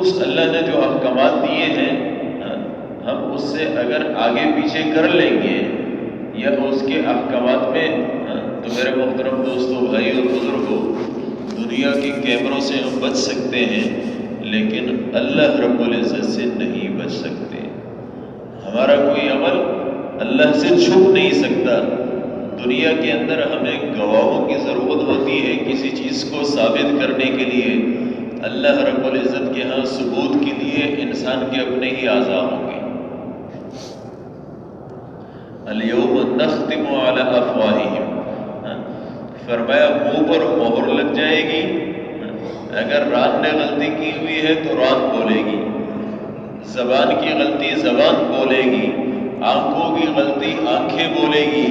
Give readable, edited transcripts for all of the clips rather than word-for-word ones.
اس اللہ نے جو احکامات دیے ہیں ہم اس سے اگر آگے پیچھے کر لیں گے یا اس کے احکامات میں تو میرے محترم دوستوں، بھائی اور بزرگوں، دنیا کے کیمروں سے ہم بچ سکتے ہیں لیکن اللہ رب العزت سے نہیں بچ سکتے۔ ہمارا کوئی عمل اللہ سے چھپ نہیں سکتا۔ دنیا کے اندر ہمیں گواہوں کی ضرورت ہوتی ہے کسی چیز کو ثابت کرنے کے لیے۔ اللہ رب العزت کے ہاں ثبوت کے لیے انسان کے اپنے ہی اعضاء ہوں گے۔ الیوم نختم علی افواہہم، فرمایا منہ پر مہر لگ جائے گی۔ اگر ران نے غلطی کی ہوئی ہے تو ران بولے گی، زبان کی غلطی زبان بولے گی، آنکھوں کی غلطی آنکھیں بولے گی،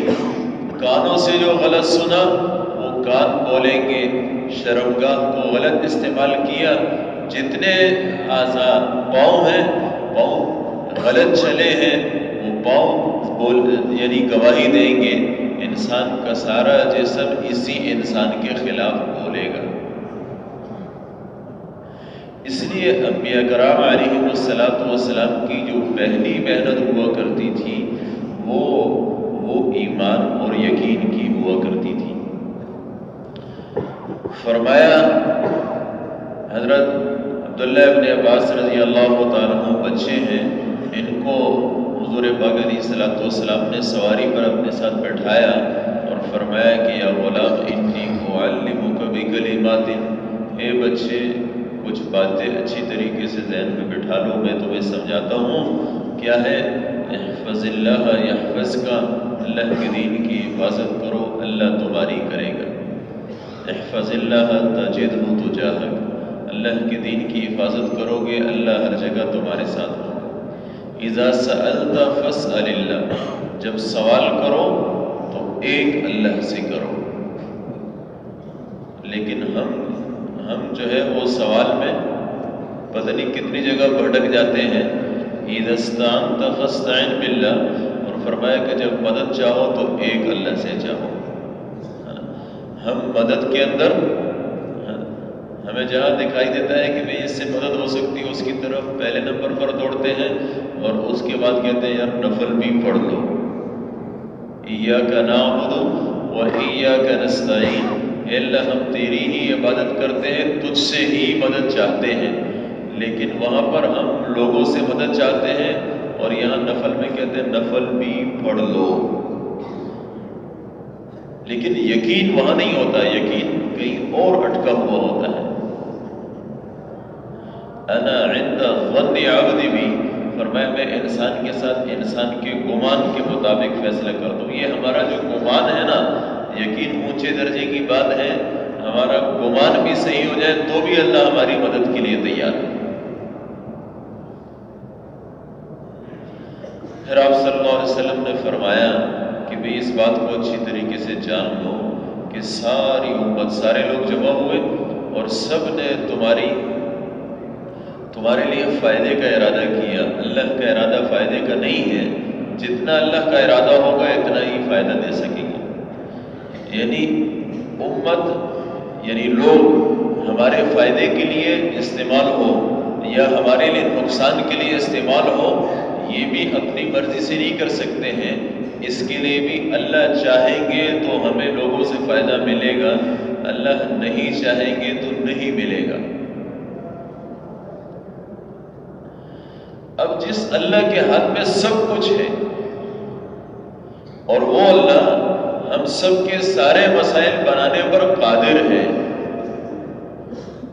کانوں سے جو غلط سنا وہ کان بولیں گے، شرمگاہ کو غلط استعمال کیا، جتنے اعضاء پاؤں ہیں، پاؤں غلط چلے ہیں وہ پاؤں یعنی گواہی دیں گے۔ انسان کا سارا جسم اسی انسان کے خلاف بولے گا۔ اس لیے انبیاء کرام علیہم السلام کی جو پہلی محنت ہوا کرتی تھی وہ ایمان اور یقین کی ہوا کرتی تھی۔ فرمایا حضرت عبداللہ ابن عباس رضی اللہ تعالیٰ عنہ بچے ہیں، ان کو حضور پاک علیہ السلام نے سواری پر اپنے ساتھ بٹھایا اور فرمایا کہ یا غلام انی اعلمک بکلمات، اے بچے کچھ باتیں اچھی طریقے سے ذہن میں بٹھا لو، میں تمہیں سمجھاتا ہوں۔ کیا ہے؟ احفظ اللہ یحفظک، اللہ کے دین کی حفاظت کرو اللہ تمہاری کرے گا۔ احفظ اللہ تجدہ تجاہک، اللہ کے دین کی حفاظت کرو گے اللہ ہر جگہ تمہارے ساتھ ہوگا۔ اذا سألت فاسأل اللہ، جب سوال کرو تو ایک اللہ سے کرو۔ لیکن ہم جو ہے وہ سوال میں پتہ نہیں کتنی جگہ بھٹک جاتے ہیں۔ اذا استعنت فاستعن باللہ، اور فرمایا کہ جب مدد چاہو تو ایک اللہ سے چاہو۔ ہم مدد کے اندر ہمیں جہاں دکھائی دیتا ہے کہ بھئی اس سے مدد ہو سکتی ہے اس کی طرف پہلے نمبر پر دوڑتے ہیں، اور اس کے بعد کہتے ہیں یار نفل بھی پڑھ لو۔ ایاک نعبد و ایاک نستعین، اے اللہ ہم تیری ہی عبادت کرتے ہیں، تجھ سے ہی مدد چاہتے ہیں۔ لیکن وہاں پر ہم لوگوں سے مدد چاہتے ہیں اور یہاں نفل میں کہتے ہیں نفل بھی پڑھ لو۔ لیکن یقین وہاں نہیں ہوتا، یقین کہیں اور اٹکا ہوا ہوتا ہے۔ انا عند ظن عبدی بی، فرمایا میں انسان کے ساتھ انسان کے گمان کے مطابق فیصلہ کرتا ہوں۔ یہ ہمارا جو گمان ہے نا، یقین اونچے درجے کی بات ہے، ہمارا گمان بھی صحیح ہو جائے تو بھی اللہ ہماری مدد کے لیے تیار ہے۔ پھر آپ صلی اللہ علیہ وسلم نے فرمایا کہ بھئی اس بات کو اچھی طریقے سے جان لو کہ ساری امت، سارے لوگ جمع ہوئے اور سب نے تمہارے لیے فائدے کا ارادہ کیا۔ اللہ کا ارادہ فائدے کا نہیں ہے، جتنا اللہ کا ارادہ ہوگا اتنا ہی فائدہ دے سکیں گے۔ یعنی امت یعنی لوگ ہمارے فائدے کے لیے استعمال ہو یا ہمارے لیے نقصان کے لیے استعمال ہو، یہ بھی اپنی مرضی سے نہیں کر سکتے ہیں۔ اس کے لیے بھی اللہ چاہیں گے تو ہمیں لوگوں سے فائدہ ملے گا، اللہ نہیں چاہیں گے تو نہیں ملے گا۔ اب جس اللہ کے ہاتھ میں سب کچھ ہے اور وہ اللہ ہم سب کے سارے مسائل بنانے پر قادر ہے،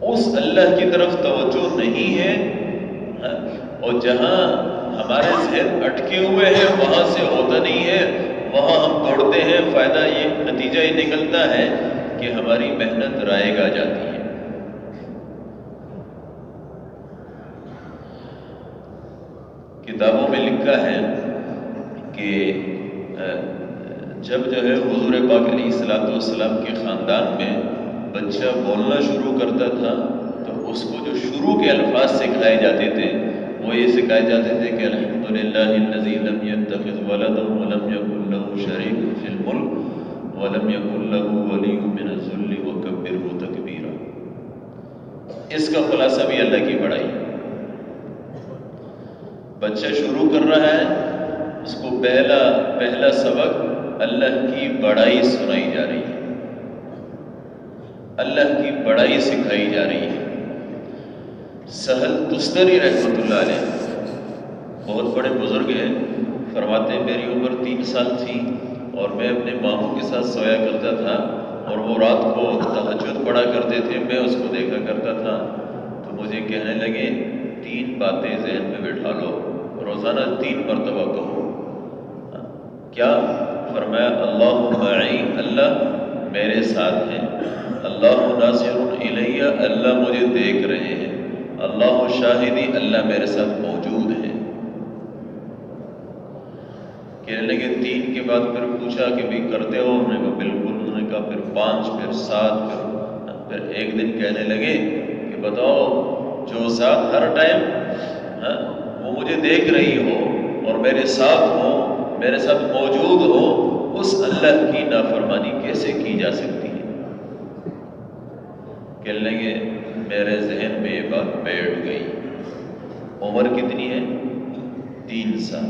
اس اللہ کی طرف توجہ نہیں ہے، اور جہاں ہمارے ذہن اٹکے ہوئے ہیں وہاں سے ہوتا نہیں ہے، وہاں ہم دوڑتے ہیں، فائدہ یہ نتیجہ یہ نکلتا ہے کہ ہماری محنت رائے گا جاتی ہے۔ کتابوں میں لکھا ہے کہ جب جو ہے حضور پاک علیہ السلام کے خاندان میں بچہ بولنا شروع کرتا تھا تو اس کو جو شروع کے الفاظ سکھائے جاتے تھے وہ یہ سکھائے جاتے تھے کہ الحمدللہ الذی لم یتخذ ولدا ولم یکن له شریک فی الملک ولم یکن له ولی من الذل وکبرہ تکبیرا۔ اس کا خلاصہ بھی اللہ کی بڑائی ہے۔ بچہ شروع کر رہا ہے، اس کو پہلا سبق اللہ کی بڑائی سنائی جا رہی ہے، اللہ کی بڑائی سکھائی جا رہی ہے۔ سہل تستری رحمۃ اللہ علیہ بہت بڑے بزرگ ہیں، فرماتے ہیں میری عمر 3 سال تھی اور میں اپنے ماموں کے ساتھ سویا کرتا تھا اور وہ رات کو تہجد پڑھا کرتے تھے، میں اس کو دیکھا کرتا تھا، تو مجھے کہنے لگے 3 باتیں ذہن میں بٹھا لو، روزانہ 3 مرتبہ کہو۔ کیا؟ فرمایا اللہ معی، اللہ میرے ساتھ ہے، اللہ ناصر الیہ، اللہ مجھے دیکھ رہے ہیں، اللہ شاہدی، اللہ میرے ساتھ موجود ہے۔ کہنے لگے 3 کے بعد پھر پوچھا کہ بھی کرتے ہو؟ انہوں نے کہا بالکل۔ انہوں نے کہا پھر 5، پھر 7، پھر ایک دن کہنے لگے کہ بتاؤ جو ذات ہر ٹائم وہ مجھے دیکھ رہی ہو اور میرے ساتھ ہو، میرے ساتھ موجود ہو، اس اللہ کی نافرمانی کیسے کی جا سکتی ہے؟ کہنے لگے میرے ذہن میں یہ بات بیٹھ گئی۔ عمر کتنی ہے؟ 3 سال۔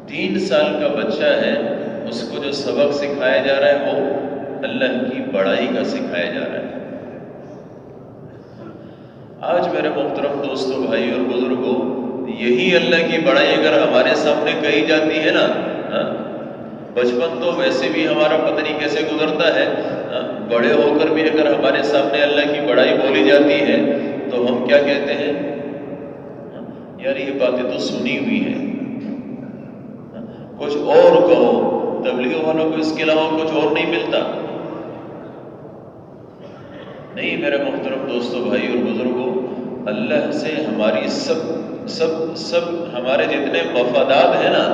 3 سال کا بچہ ہے، اس کو جو سبق سکھایا جا رہا ہے وہ اللہ کی بڑائی کا سکھایا جا رہا ہے۔ آج میرے محترم دوستوں، بھائی اور بزرگوں، یہی اللہ کی بڑائی اگر ہمارے سامنے کہی جاتی ہے نا، بچپن تو ویسے بھی ہمارا پتہ نہیں کیسے گزرتا ہے، بڑے ہو کر بھی اگر ہمارے سامنے اللہ کی بڑائی بولی جاتی ہے تو ہم کیا کہتے ہیں؟ یار یہ باتیں تو سنی ہوئی ہیں، کچھ اور کہو۔ تبلیغ والوں کو اس کے علاوہ کچھ اور نہیں ملتا؟ نہیں میرے محترم دوستوں، بھائی اور بزرگوں، اللہ سے ہماری سب ہمارے جتنے مفادات ہیں نا،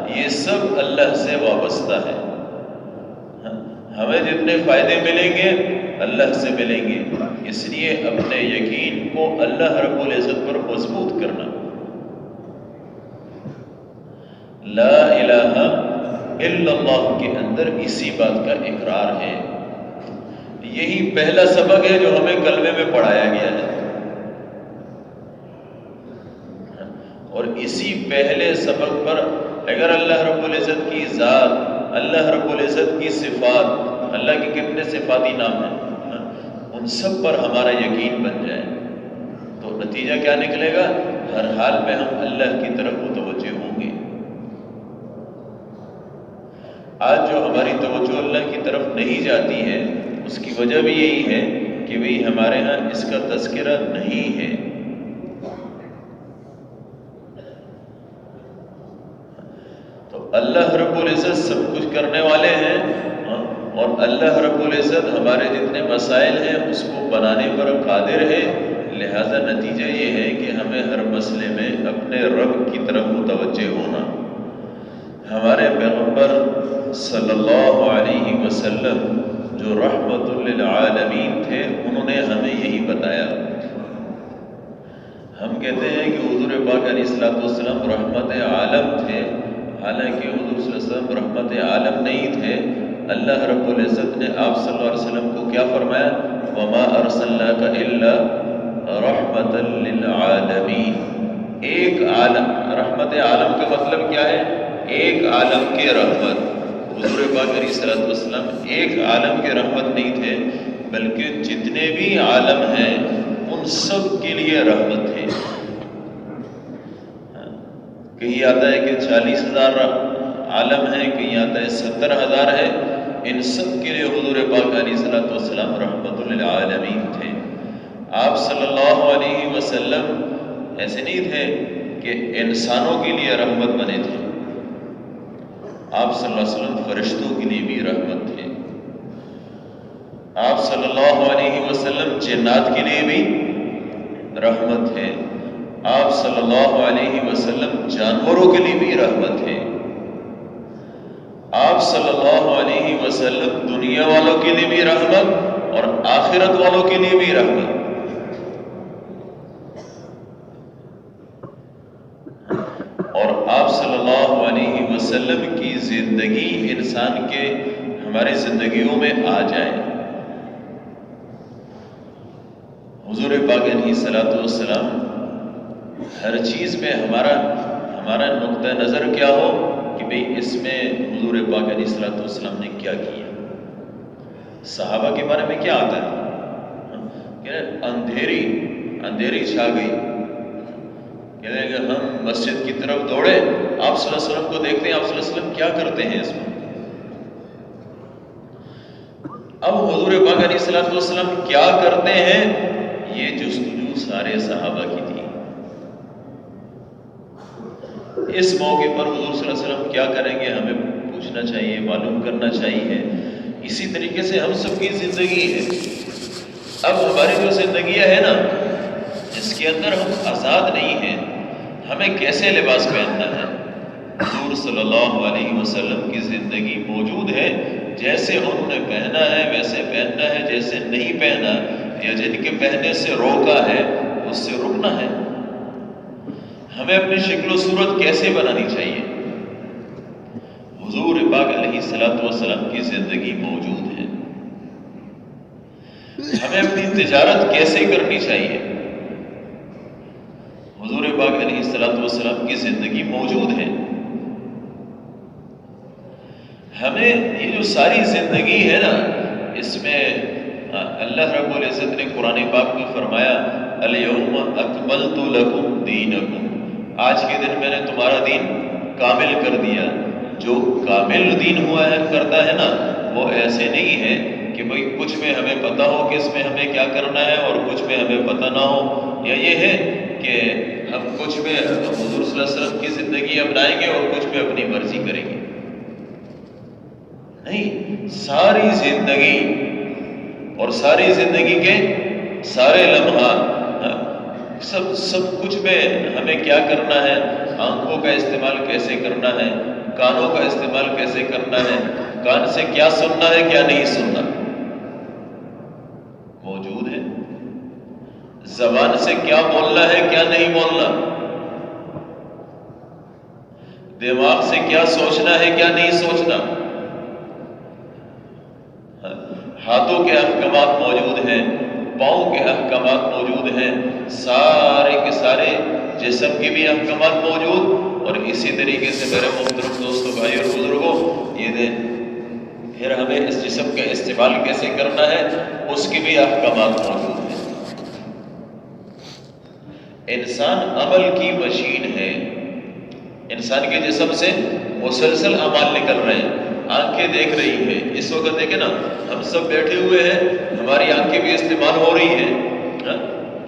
یہ سب اللہ سے وابستہ ہے۔ ہمیں جتنے فائدے ملیں گے اللہ سے ملیں گے، اس لیے اپنے یقین کو اللہ رب العزت پر مضبوط کرنا۔ لا الہ الا اللہ کے اندر اسی بات کا اقرار ہے۔ یہی پہلا سبق ہے جو ہمیں کلمے میں پڑھایا گیا ہے، اور اسی پہلے سبق پر اگر اللہ رب العزت کی ذات، اللہ رب العزت کی صفات، اللہ کے کتنے صفاتی نام ہیں، ان سب پر ہمارا یقین بن جائے تو نتیجہ کیا نکلے گا؟ ہر حال میں ہم اللہ کی طرف متوجہ ہوں گے۔ آج جو ہماری توجہ اللہ کی طرف نہیں جاتی ہے، اس کی وجہ بھی یہی ہے کہ بھئی ہمارے ہاں اس کا تذکرہ نہیں ہے۔ تو اللہ رب العزت سب کچھ کرنے والے ہیں، اور اللہ رب العزت ہمارے جتنے مسائل ہیں اس کو بنانے پر قادر ہے، لہذا نتیجہ یہ ہے کہ ہمیں ہر مسئلے میں اپنے رب کی طرف متوجہ ہونا۔ ہمارے پیغمبر صلی اللہ علیہ وسلم جو رحمت للعالمین تھے، انہوں نے ہمیں یہی بتایا۔ ہم کہتے ہیں کہ حضور پاک علیہ السلام رحمت عالم تھے، حالانکہ حضور صلی اللہ علیہ وسلم رحمت عالم نہیں تھے۔ اللہ رب العزت نے آپ صلی اللہ علیہ وسلم کو کیا فرمایا؟ وما ارسلناک الا رحمت للعالمین۔ ایک عالم، رحمت عالم کا مطلب کیا ہے؟ ایک عالم کے رحمت۔ حضور پاک علیہ السلام ایک عالم کے رحمت نہیں تھے، بلکہ جتنے بھی عالم ہیں ان سب کے لیے رحمت ہے۔ کہیں آتا ہے کہ 40,000 عالم ہیں، کہیں آتا ہے 70,000 ہے، ان سب کے لیے حضور پاک علیہ السلام رحمت للعالمین تھے۔ آپ صلی اللہ علیہ وسلم ایسے نہیں تھے کہ انسانوں کے لیے رحمت بنے تھے، آپ صلی اللہ علیہ وسلم فرشتوں کے لیے بھی رحمت تھے۔ آپ صلی اللہ علیہ وسلم جنات کے لیے بھی رحمت ہے۔ آپ صلی اللہ علیہ وسلم جانوروں کے لیے بھی رحمت ہے۔ آپ صلی اللہ علیہ وسلم دنیا والوں کے لیے بھی رحمت اور آخرت والوں کے لیے بھی رحمت۔ اور آپ صلی اللہ علیہ وسلم کی زندگی انسان کے ہماری زندگیوں میں آ جائے۔ حضور پاک علیہ السلام ہر چیز میں ہمارا ہمارا نقطہ نظر کیا ہو کہ بھئی اس میں حضور پاک علیہ الصلوۃ والسلام نے کیا کیا، صحابہ کے بارے میں کیا آتا ہے کہ اندھیری چھا گئی، کہنے لگے ہم مسجد کی طرف دوڑے، آپ صلی اللہ علیہ وسلم کو دیکھتے ہیں، آپ صلی اللہ علیہ وسلم کیا کرتے ہیں اس میں۔ اب حضور پاک علیہ الصلوۃ والسلام کیا کرتے ہیں، یہ جستجو سارے صحابہ کی تھی۔ اس موقع پر حضور صلی اللہ علیہ وسلم کیا کریں گے ہمیں پوچھنا چاہیے، معلوم کرنا چاہیے۔ اسی طریقے سے ہم سب کی زندگی ہے، اب ہماری جو زندگیاں ہے نا، اس کے اندر ہم آزاد نہیں ہیں، ہمیں کیسے لباس پہننا ہے۔ حضور صلی اللہ علیہ وسلم کی زندگی موجود ہے، جیسے انہوں نے پہنا ہے ویسے پہننا ہے، جیسے نہیں پہنا یا جن کے پہننے سے روکا ہے اس سے رکنا ہے۔ ہمیں اپنی شکل و صورت کیسے بنانی چاہیے، حضور پاک علیہ الصلوۃ والسلام کی زندگی موجود ہے۔ ہمیں اپنی تجارت کیسے کرنی چاہیے، حضور پاک علیہ الصلوۃ والسلام کی زندگی موجود ہے۔ ہمیں یہ جو ساری زندگی ہے نا، اس میں اللہ رب العزت نے قرآن پاک میں فرمایا الیوم اکملت لکم دینکم، آج کے دن میں نے تمہارا دین کامل کر دیا۔ جو کامل دین ہوا ہے کرتا ہے نا، وہ ایسے نہیں ہے کہ بھئی کچھ میں ہمیں پتہ ہو کہ اس میں ہمیں کیا کرنا ہے اور کچھ میں ہمیں پتہ نہ ہو، یا یہ ہے کہ ہم کچھ میں حضور صلی اللہ علیہ وسلم کی زندگی اپنائیں گے اور کچھ میں اپنی مرضی کریں گے۔ نہیں، ساری زندگی اور ساری زندگی کے سارے لمحات، سب کچھ میں ہمیں کیا کرنا ہے، آنکھوں کا استعمال کیسے کرنا ہے، کانوں کا استعمال کیسے کرنا ہے، کان سے کیا سننا ہے کیا نہیں سننا موجود ہے، زبان سے کیا بولنا ہے کیا نہیں بولنا، دماغ سے کیا سوچنا ہے کیا نہیں سوچنا، ہاتھوں کے احکامات موجود ہیں، پاؤں کے احکامات موجود ہیں، سارے کے سارے جسم کے بھی احکامات موجود، اور اسی طریقے سے میرے محترم دوستوں بھائی اور بزرگوں، یہ دیں پھر ہمیں اس جسم کا استعمال کیسے کرنا ہے اس کے بھی احکامات موجود ہیں۔ انسان عمل کی مشین ہے، انسان کے جسم سے مسلسل اعمال نکل رہے ہیں، آنکھیں دیکھ رہی ہیں، اس وقت دیکھیں نا ہم سب بیٹھے ہوئے ہیں، ہماری آنکھیں بھی استعمال ہو رہی ہیں،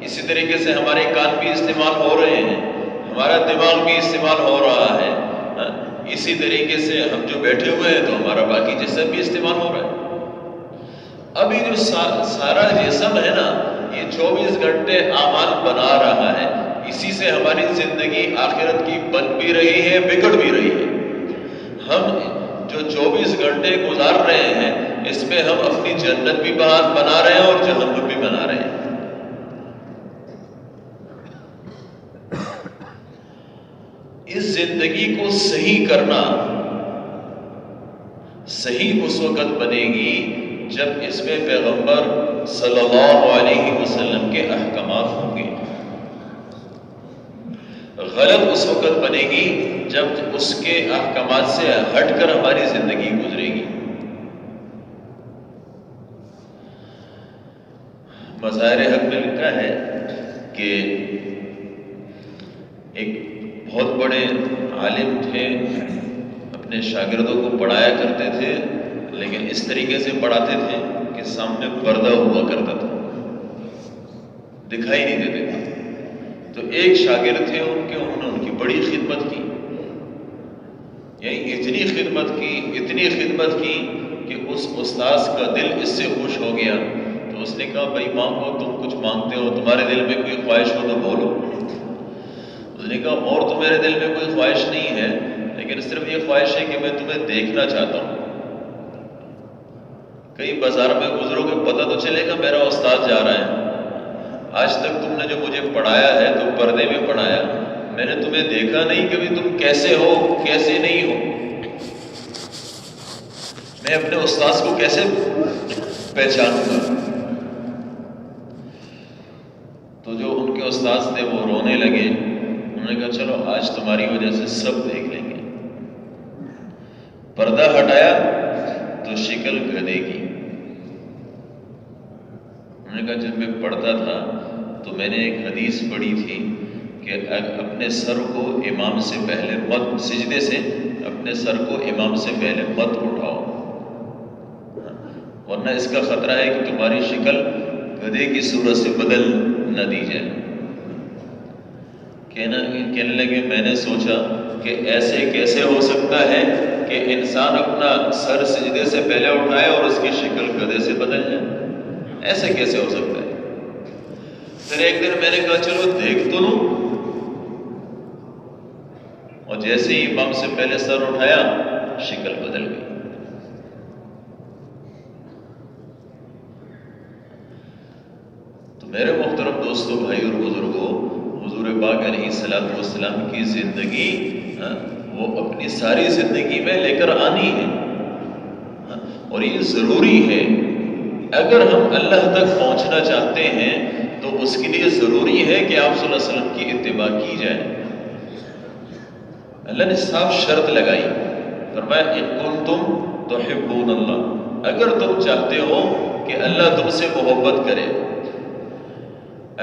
اسی طریقے سے ہمارے کان بھی استعمال ہو رہے ہیں، ہمارا دماغ بھی استعمال ہو رہا ہے، اسی طریقے سے ہم جو بیٹھے ہوئے ہیں تو ہمارا باقی جسم بھی استعمال ہو رہا ہے۔ اب یہ جو سارا جسم ہے نا، یہ 24 گھنٹے اعمال بنا رہا ہے، اسی سے ہماری زندگی آخرت کی بن بھی رہی ہے بگڑ بھی رہی ہے۔ ہم جو 24 گھنٹے گزار رہے ہیں اس میں ہم اپنی جنت بھی بنا رہے ہیں اور جہنم بھی بنا رہے ہیں۔ اس زندگی کو صحیح کرنا، صحیح اس وقت بنے گی جب اس میں پیغمبر صلی اللہ علیہ وسلم کے احکامات ہوں گے، غلط اس وقت بنے گی جب اس کے احکامات سے ہٹ کر ہماری زندگی گزرے گی۔ مظاہر حق میں لکھا ہے کہ ایک بہت بڑے عالم تھے، اپنے شاگردوں کو پڑھایا کرتے تھے، لیکن اس طریقے سے پڑھاتے تھے کہ سامنے پردہ ہوا کرتا تھا، دکھائی نہیں دیتے تھے۔ تو ایک شاگرد تھے انہوں نے ان کی بڑی خدمت کی، یعنی اتنی خدمت کی کہ اس استاذ کا دل اس سے خوش ہو گیا۔ تو اس نے کہا بھائی مانگو، تم کچھ مانگتے ہو، تمہارے دل میں کوئی خواہش ہو تو بولو۔ اس نے کہا اور تو میرے دل میں کوئی خواہش نہیں ہے، لیکن صرف یہ خواہش ہے کہ میں تمہیں دیکھنا چاہتا ہوں۔ کئی بازار میں گزرو گے پتہ تو چلے گا میرا استاد جا رہا ہے۔ آج تک تم نے جو مجھے پڑھایا ہے تو پردے میں پڑھایا، میں نے تمہیں دیکھا نہیں کہ تم کیسے ہو کیسے نہیں ہو، میں اپنے استاذ کو کیسے پہچانوں گا۔ تو جو ان کے استاذ تھے وہ رونے لگے، انہوں نے کہا چلو آج تمہاری وجہ سے سب دیکھ لیں گے. پردہ ہٹایا تو شکل گدھے کی. میں نے کہا جب میں پڑھتا تھا تو میں نے ایک حدیث پڑھی تھی کہ اپنے سر کو امام سے پہلے مت, سجدے سے اپنے سر کو امام سے پہلے مت اٹھاؤ, ورنہ اس کا خطرہ ہے کہ تمہاری شکل گدھے کی صورت سے بدل نہ دی جائے. کہنے لگے میں نے سوچا کہ ایسے کیسے ہو سکتا ہے کہ انسان اپنا سر سجدے سے پہلے اٹھائے اور اس کی شکل گدھے سے بدل جائے, ایسے کیسے ہو سکتا ہے. پھر ایک دن میں نے کہا چلو دیکھ تو لوں, اور جیسے ہی امام سے پہلے سر اٹھایا شکل بدل گئی. تو میرے محترم دوستوں, بھائی اور بزرگوں, حضور پاک علیہ الصلوۃ والسلام کی زندگی وہ اپنی ساری زندگی میں لے کر آنی ہے, اور یہ ضروری ہے. اگر ہم اللہ تک پہنچنا چاہتے ہیں تو اس کے لیے ضروری ہے کہ آپ صلی اللہ علیہ وسلم کی اتباع کی جائے. اللہ نے صاف شرط لگائی, فرمایا ان کنتم تحبون اللہ, اگر تم چاہتے ہو کہ اللہ تم سے محبت کرے,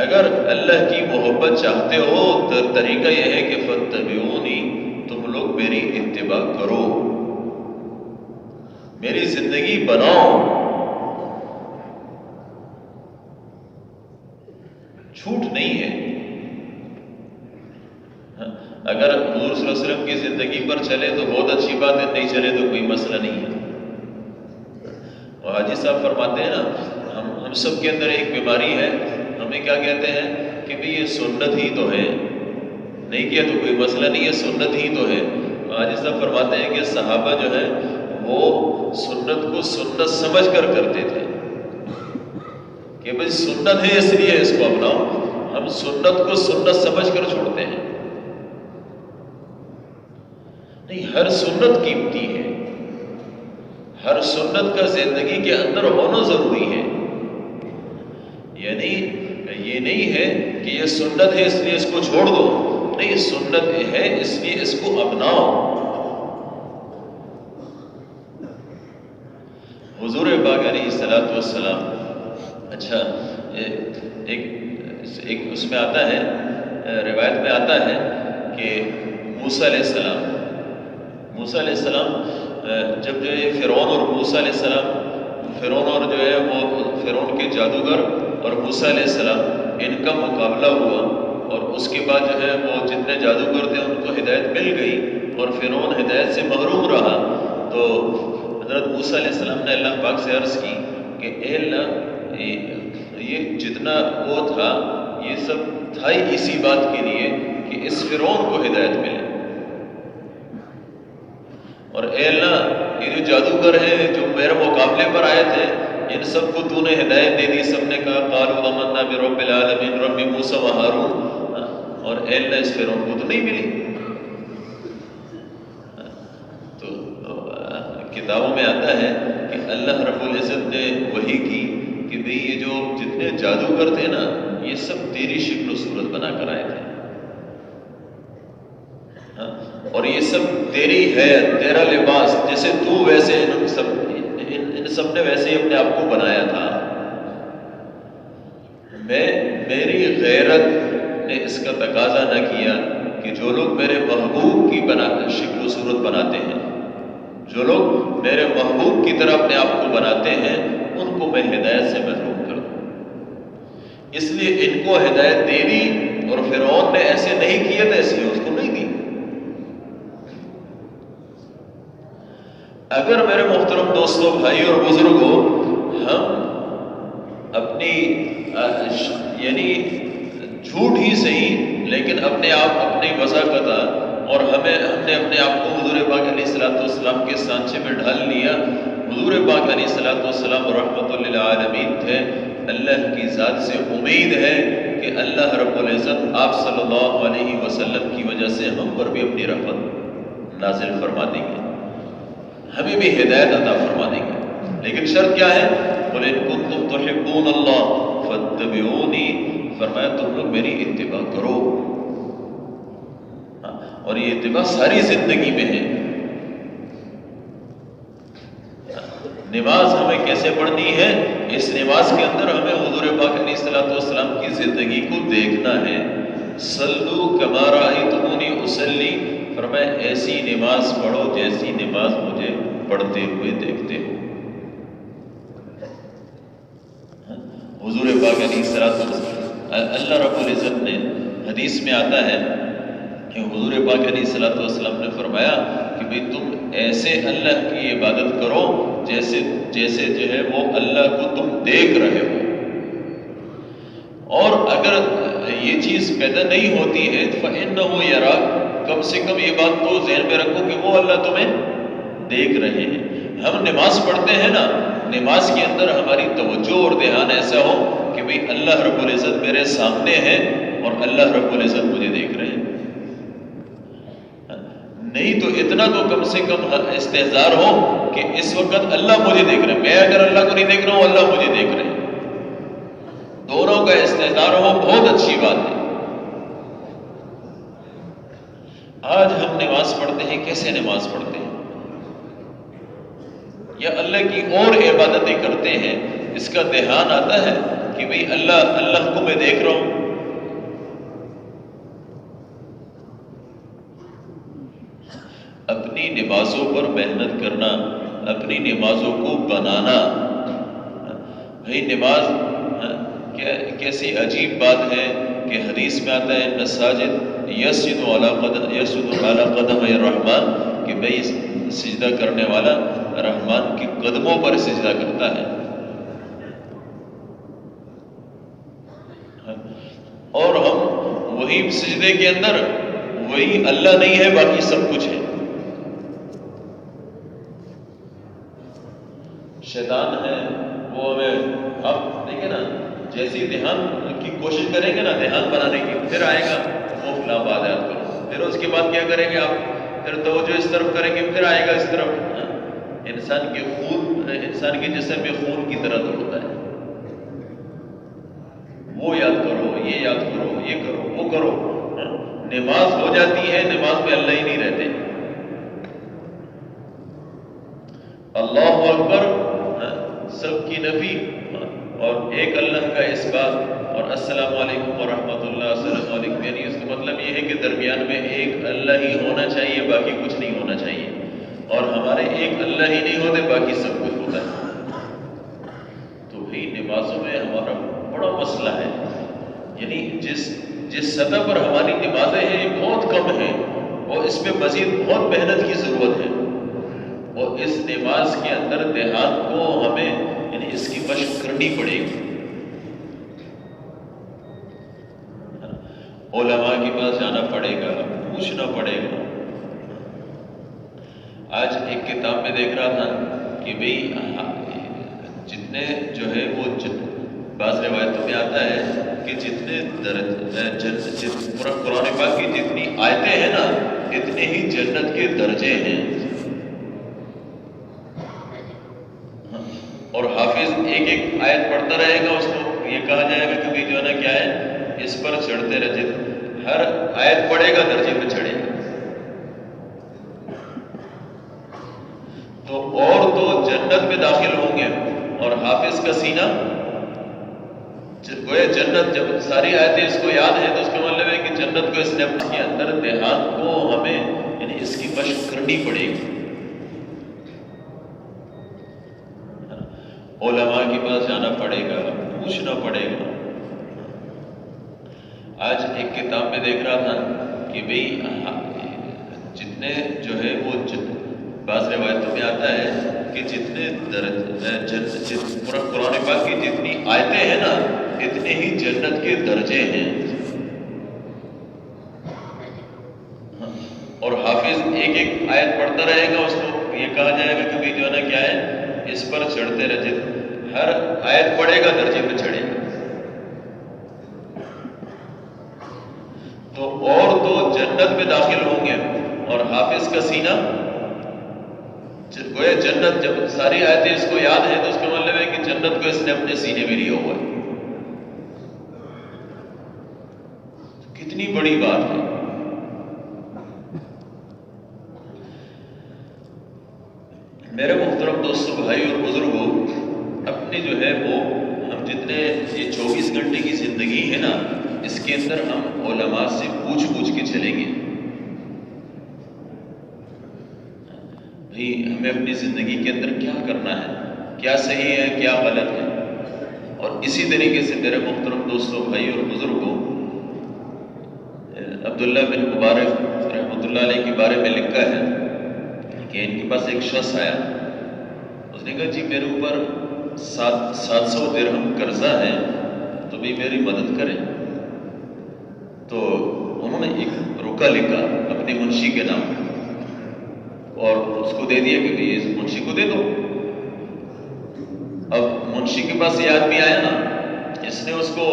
اگر اللہ کی محبت چاہتے ہو تو طریقہ یہ ہے کہ فاتبعونی, تم لوگ میری اتباع کرو, میری زندگی بناؤ. جھوٹ نہیں ہے. اگر حضور صلی اللہ علیہ وسلم کی زندگی پر چلے تو بہت اچھی بات ہے, نہیں چلے تو کوئی مسئلہ نہیں ہے. اور حاجی صاحب فرماتے ہیں نا, ہم سب کے اندر ایک بیماری ہے, ہمیں کیا کہتے ہیں کہ بھئی یہ سنت ہی تو ہے, نہیں کیا تو کوئی مسئلہ نہیں ہے, سنت ہی تو ہے. حاجی صاحب فرماتے ہیں کہ صحابہ جو ہے وہ سنت کو سنت سمجھ کر کرتے تھے کہ بھئی سنت ہے اس لیے اس کو اپناؤ. ہم سنت کو سنت سمجھ کر چھوڑتے ہیں. نہیں, ہر سنت قیمتی ہے, ہر سنت کا زندگی کے اندر ہونا ضروری ہے. یعنی یہ نہیں ہے کہ یہ سنت ہے اس لیے اس کو چھوڑ دو, نہیں, سنت ہے اس لیے اس کو اپناؤ. حضور پاک علیہ الصلوۃ والسلام, اچھا ایک اس میں آتا ہے, روایت میں آتا ہے کہ موسیٰ علیہ السلام جب جو ہے فرعون اور موسیٰ علیہ السلام, فرعون اور جو ہے وہ فرعون کے جادوگر اور موسیٰ علیہ السلام, ان کا مقابلہ ہوا, اور اس کے بعد جو ہے وہ جتنے جادوگر تھے ان کو ہدایت مل گئی اور فرعون ہدایت سے محروم رہا. تو حضرت موسیٰ علیہ السلام نے اللہ پاک سے عرض کی کہ اے اللہ, یہ جتنا وہ تھا یہ سب تھا ہی اسی بات کے لیے کہ اس فرعون کو ہدایت ملے, اور اے اللہ یہ جو جادوگر ہیں جو میرے مقابلے پر آئے تھے ان سب کو تو نے ہدایت دے دی. سب نے کہا قالوا آمنا برب العالمین رب موسیٰ و ہارون, اور اے اللہ اس فرعون کو تو نہیں ملی. تو کتابوں میں آتا ہے کہ اللہ رب العزت نے وحی کی کہ بھئی یہ جو جتنے جادوگر تھے نا یہ سب تیری شکل و صورت بنا کر آئے تھے, اور یہ سب تیری ہے, تیرا لباس, جیسے تو ویسے ان سب نے ویسے ہی اپنے آپ کو بنایا تھا. میری غیرت نے اس کا تقاضا نہ کیا کہ جو لوگ میرے محبوب کی شکل و صورت بناتے ہیں, جو لوگ میرے محبوب کی طرح اپنے آپ کو بناتے ہیں, ان کو میں ہدایت سے محروم کر دوں. اس لیے ان کو ہدایت دے دی, اور فرعون نے ایسے نہیں کیا تھا اس لیے اس کو نہیں دی. اگر میرے محترم دوستوں, بھائی اور بزرگوں, ہم اپنی یعنی جھوٹ ہی صحیح لیکن اپنے آپ اپنی وضاحت اور ہم نے اپنے آپ کو حضور پاک علیہ الصلوۃ والسلام کے سانچے میں ڈھال لیا. حضور پاک علیہ الصلوۃ والسلام رحمۃ للعالمین تھے. اللہ کی ذات سے امید ہے کہ اللہ رب العزت آپ صلی اللہ علیہ وسلم کی وجہ سے ہم پر بھی اپنی رحمت نازل فرما دیں گے, ہمیں بھی ہدایت عطا فرما دیں گے. لیکن شرط کیا ہے؟ قُلْ إِن كُنتُمْ تُحِبُّونَ اللَّهَ فَاتَّبِعُونِي, فرمایا تم لوگ میری اتباع کرو. اور یہ اتباع ساری زندگی میں ہے. نماز ہمیں کیسے پڑھنی ہے؟ اس نماز کے اندر ہمیں حضور پاک علیہ الصلوۃ والسلام کی زندگی کو دیکھنا ہے. صلو کما رأیتمونی اصلی، فرمایا ایسی نماز پڑھو جیسی نماز مجھے پڑھتے ہوئے دیکھتے ہو. حضور پاک علیہ الصلوۃ والسلام، اللہ رب العزت نے حدیث میں آتا ہے کہ حضور پاک علیہ الصلوۃ والسلام نے فرمایا کہ بھئی تم ایسے اللہ کی عبادت کرو جیسے جو ہے وہ اللہ کو تم دیکھ رہے ہو. اور اگر یہ چیز پیدا نہیں ہوتی ہے فَإِنَّهُ يَرَاكَ، کم سے کم یہ بات تو ذہن میں رکھو کہ وہ اللہ تمہیں دیکھ رہے ہیں. ہم نماز پڑھتے ہیں نا، نماز کے اندر ہماری توجہ اور دھیان ایسا ہو کہ بھئی اللہ رب العزت میرے سامنے ہے اور اللہ رب العزت مجھے دیکھ رہے ہیں. نہیں تو اتنا تو کم سے کم استحضار ہو کہ اس وقت اللہ مجھے دیکھ رہے ہیں. میں اگر اللہ کو نہیں دیکھ رہا ہوں، اللہ مجھے دیکھ رہے ہیں. دونوں کا استحضار ہو، بہت اچھی بات ہے. آج ہم نماز پڑھتے ہیں، کیسے نماز پڑھتے ہیں؟ یا اللہ کی اور عبادتیں کرتے ہیں، اس کا دھیان آتا ہے کہ بھئی اللہ کو میں دیکھ رہا ہوں. اپنی نمازوں پر محنت کرنا، اپنی نمازوں کو بنانا. بھئی نماز کیسی عجیب بات ہے کہ حدیث میں آتا ہے مساجد یسجد علی قدم الرحمن، کہ بھئی سجدہ کرنے والا رحمان کے قدموں پر سجدہ کرتا ہے. اور ہم وہی سجدے کے اندر وہی اللہ نہیں ہے، باقی سب کچھ ہے. شیطان ہے وہ ہمیں، اب دیکھیں نا، جیسی دھیان کی کوشش کریں گے نا دھیان بنانے کی، پھر آئے گا وہ فلاں بات یاد کرو، پھر اس کے بعد کیا کریں گے آپ، پھر توجہ اس طرف کریں گے، پھر آئے گا اس طرف. انسان کے جسم میں خون کی طرح دوڑتا ہے. وہ یاد کرو، یہ یاد کرو، یہ کرو، وہ کرو. نماز ہو جاتی ہے، نماز میں اللہ ہی نہیں رہتے. اللہ اکبر سب کی نفی اور ایک اللہ کا اس بات، اور السلام علیکم ورحمۃ اللہ، السلام علیکم، یعنی اس کا مطلب یہ ہے کہ درمیان میں ایک اللہ ہی ہونا چاہیے، باقی کچھ نہیں ہونا چاہیے. اور ہمارے ایک اللہ ہی نہیں ہوتے، باقی سب کچھ ہوتا ہے. تو بھی نمازوں میں ہمارا بڑا مسئلہ ہے. یعنی جس سطح پر ہماری نمازیں ہیں یہ بہت کم ہیں، اور اس میں مزید بہت محنت کی ضرورت ہے. اور اس نماز کے اندر دھیان کو ہمیں یعنی اس کی مشق کرنی پڑے گی. علماء کے پاس جانا پڑے گا، پوچھنا پڑے گا. آج ایک کتاب میں دیکھ رہا تھا کہ بھئی جتنے جو ہے وہ بعض روایتوں میں آتا ہے کہ جتنے قرآن پاک کی جتنی آیتیں ہیں نا، اتنے ہی جنت کے درجے ہیں. اور حافظ ایک ایک آیت پڑھتا رہے گا، اس کو یہ کہا جائے گا کہ جو ہے نا کیا ہے، اس پر چڑھتے رہتے، ہر آیت پڑھے گا درجے پہ چڑھے گا. تو اور تو جنت میں داخل ہوں گے، اور حافظ کا سینہ گویا جنت، جب ساری آیتیں اس کو یاد ہیں تو اس کا مطلب ہے کہ جنت کو اس نے اپنے اندر دھیان کو ہمیں یعنی اس کی مشق کرنی پڑے گی. علماء کے پاس جانا پڑے گا، پوچھنا پڑے گا. آج ایک کتاب میں دیکھ رہا تھا کہ بھئی جتنے جو ہے وہ بعض روایتوں میں آتا ہے کہ جتنے قرآن پاک کی جتنی آیتیں ہیں نا، اتنے ہی جنت کے درجے ہیں. اور حافظ ایک ایک آیت پڑھتا رہے گا، اس کو یہ کہا جائے گا کہ جو ہے نا کیا ہے، اس پر چڑھتے رہتے، ہر آیت پڑھے گا درجے پہ چڑھے گا. تو اور تو جنت میں داخل ہوں گے، اور حافظ کا سینہ گویا جنت، جب ساری آیتیں اس کو یاد ہیں تو اس کا مطلب ہے کہ جنت کو اس نے اپنے سینے میں لیا ہوا ہے. کتنی بڑی بات ہے. میرے محترم دوستوں، بھائی اور بزرگوں، اپنی جو ہے وہ ہم جتنے یہ 24 گھنٹے کی زندگی ہے نا، اس کے اندر ہم علماء سے پوچھ کے چلیں گے بھئی ہمیں اپنی زندگی کے اندر کیا کرنا ہے، کیا صحیح ہے، کیا غلط ہے۔ اور اسی طریقے سے میرے محترم دوستوں، بھائی اور بزرگوں، عبداللہ بن مبارک رحمۃ اللہ علیہ کے بارے میں لکھا ہے کہ ان کے پاس ایک شخص آیا، اس نے کہا جی میرے اوپر 700 درہم قرضہ ہے، تو بھی میری مدد کریں۔ تو انہوں نے ایک رکا لکھا اپنے منشی کے نام اور اس کو دے دیا کہ بھئی اس منشی کو دے دو۔ اب منشی کے پاس یہ آدمی آیا نا، اس نے اس کو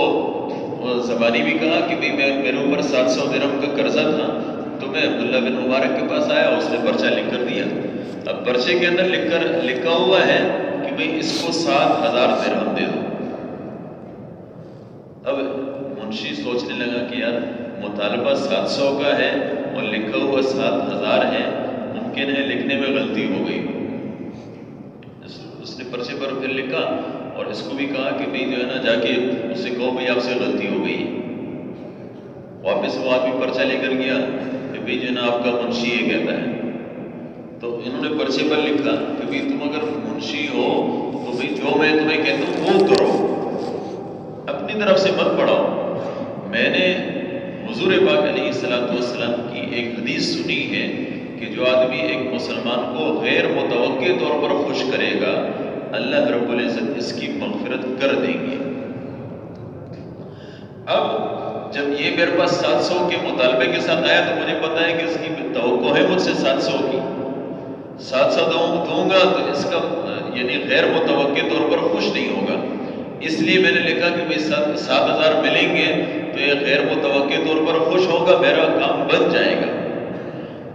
زبانی بھی کہا کہ بھئی میرے اوپر 700 درہم کا قرضہ تھا، تو میں عبداللہ بن مبارک کے پاس آیا، اس نے پرچہ لکھ کر دیا۔ اب پرچے کے اندر لکھا ہوا ہے کہ بھئی اس کو 7000 درہم دے دو۔ اب منشی سوچنے لگا کہ یار مطالبہ 700 کا ہے اور لکھا ہوا 7000 ہے، ممکن ہے لکھنے میں غلطی ہو گئی۔ اس نے پرچے پر پھر لکھا اور اس کو بھی کہا کہ بھئی جو ہے نا جا کے اس سے کہو بھئی آپ سے غلطی ہو گئی۔ واپس وہ آدمی پرچہ لے کر گیا کہ بھئی جو ہے نا آپ کا منشی یہ کہتا ہے۔ تو انہوں نے پرچے پر لکھا کہ بھئی تم اگر منشی ہو تو بھئی جو میں تمہیں کہتا ہوں وہ کرو، اپنی طرف سے مت پڑھاؤ۔ میں نے حضور پاک علیہ السلام کی ایک حدیث سنی ہے کہ جو آدمی ایک مسلمان کو غیر متوقع طور پر خوش کرے گا، اللہ رب العزت اس کی مغفرت کر دیں گے۔ اب جب یہ میرے پاس 700 کے مطالبے کے ساتھ آیا تو مجھے پتا ہے کہ اس کی توقع ہے مجھ سے 700 کی، 700 دوں گا تو اس کا یعنی غیر متوقع طور پر خوش نہیں ہوگا، اس لیے میں نے لکھا کہ بھئی 7000 ملیں گے تو یہ غیر متوقع طور پر خوش ہوگا، میرا کام بن جائے گا۔